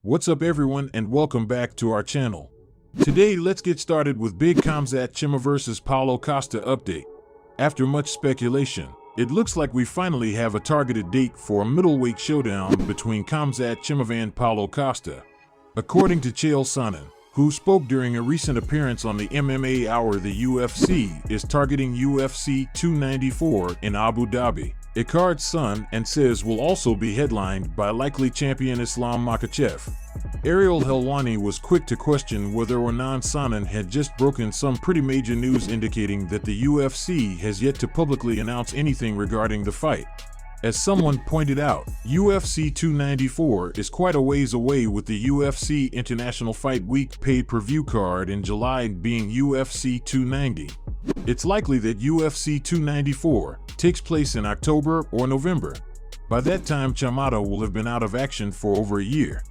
What's up everyone and welcome back to our channel. Today let's get started with big Khamzat Chimaev vs Paulo Costa update. After much speculation, it looks like we finally have a targeted date for a middleweight showdown between Khamzat Chimaev and Paulo Costa. According to Chael Sonnen, who spoke during a recent appearance on the MMA Hour, the UFC is targeting UFC 294 in Abu Dhabi. Icard's son and says will also be headlined by likely champion Islam Makhachev. Ariel Helwani was quick to question whether or not Sonnen had just broken some pretty major news indicating that the UFC has yet to publicly announce anything regarding the fight. As someone pointed out, UFC 294 is quite a ways away, with the UFC International Fight Week pay-per-view card in July being UFC 290. It's likely that UFC 294 takes place in October or November. By that time, Chimaev will have been out of action for over a year.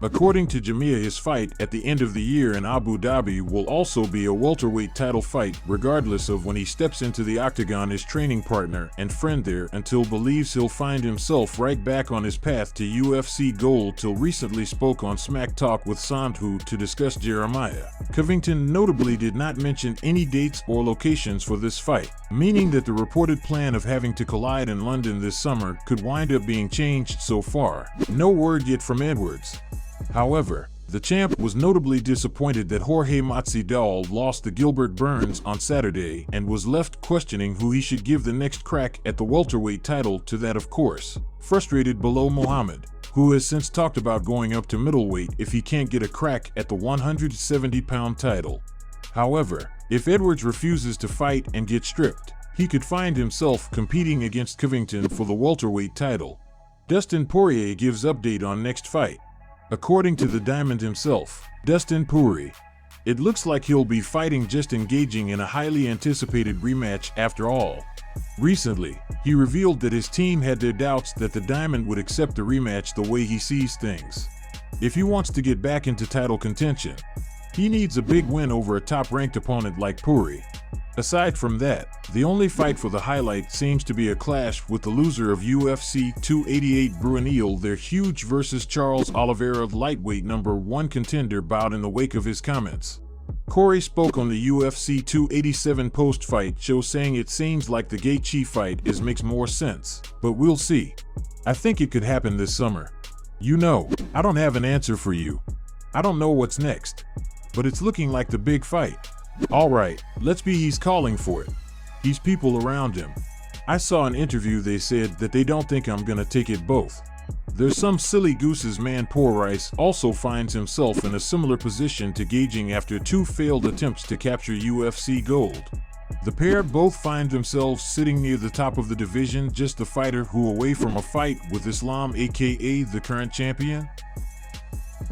According to Chimaev, his fight at the end of the year in Abu Dhabi will also be a welterweight title fight, regardless of when he steps into the octagon. His training partner and friend there until believes he'll find himself right back on his path to UFC gold. Till recently spoke on Smack Talk with Sandhu to discuss Jeremiah. Covington notably did not mention any dates or locations for this fight, meaning that the reported plan of having to collide in London this summer could wind up being changed. So far, no word yet from Edwards. However, the champ was notably disappointed that Jorge Masvidal lost to Gilbert Burns on Saturday and was left questioning who he should give the next crack at the welterweight title to. That, of course, frustrated Belal Muhammad, who has since talked about going up to middleweight if he can't get a crack at the 170-pound title. However, if Edwards refuses to fight and get stripped, he could find himself competing against Covington for the welterweight title. Dustin Poirier gives update on next fight. According to the Diamond himself, Dustin Poirier, it looks like he'll be fighting, just engaging in a highly anticipated rematch after all. Recently, he revealed that his team had their doubts that the Diamond would accept the rematch the way he sees things. If he wants to get back into title contention, he needs a big win over a top-ranked opponent like Poirier. Aside from that, the only fight for the highlight seems to be a clash with the loser of UFC 288 Brunel their huge versus Charles Oliveira, lightweight #1 contender, bowed in the wake of his comments. Corey spoke on the UFC 287 post-fight show, saying it seems like the Gaethje fight makes more sense, but we'll see. I think it could happen this summer. You know, I don't have an answer for you. I don't know what's next, but it's looking like the big fight. Alright, let's be he's calling for it. He's people around him. I saw an interview, they said that they don't think I'm gonna take it both. There's some silly gooses, man. Poirier also finds himself in a similar position to Gaethje after 2 failed attempts to capture UFC gold. The pair both find themselves sitting near the top of the division, just the fighter who away from a fight with Islam, aka the current champion.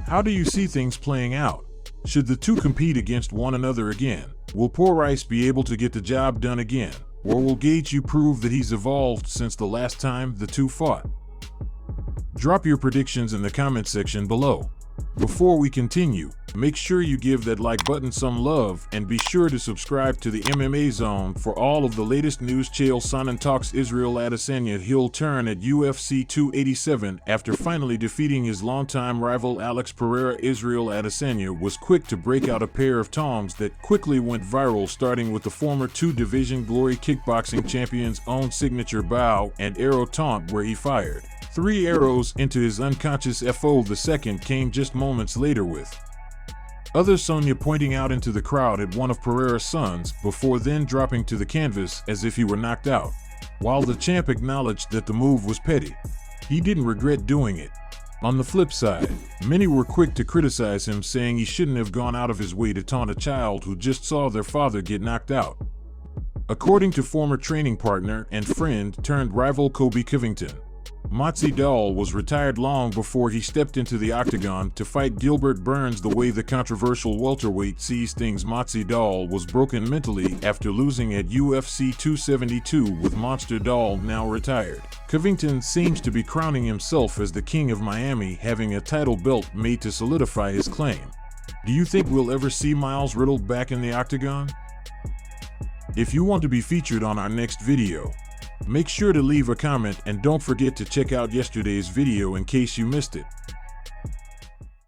How do you see things playing out? Should the two compete against one another again? Will Poirier be able to get the job done again? Or will Gaethje prove that he's evolved since the last time the two fought? Drop your predictions in the comment section below. Before we continue, make sure you give that like button some love and be sure to subscribe to the MMA Zone for all of the latest news. Chael Sonnen talks Israel Adesanya heel turn at UFC 287 after finally defeating his longtime rival Alex Pereira. Israel Adesanya was quick to break out a pair of taunts that quickly went viral, starting with the former two-division Glory kickboxing champion's own signature bow and arrow taunt, where he fired 3 arrows into his unconscious foe. The second came just moments later with Adesanya pointing out into the crowd at one of Pereira's sons before then dropping to the canvas as if he were knocked out. While the champ acknowledged that the move was petty, he didn't regret doing it. On the flip side, many were quick to criticize him, saying he shouldn't have gone out of his way to taunt a child who just saw their father get knocked out. According to former training partner and friend turned rival Covington, Masvidal was retired long before he stepped into the octagon to fight Gilbert Burns. The way the controversial welterweight sees things, Masvidal was broken mentally after losing at UFC 272 with Monster Doll, now retired. Covington seems to be crowning himself as the King of Miami, having a title belt made to solidify his claim. Do you think we'll ever see Miles Riddle back in the octagon? If you want to be featured on our next video, make sure to leave a comment and don't forget to check out yesterday's video in case you missed it.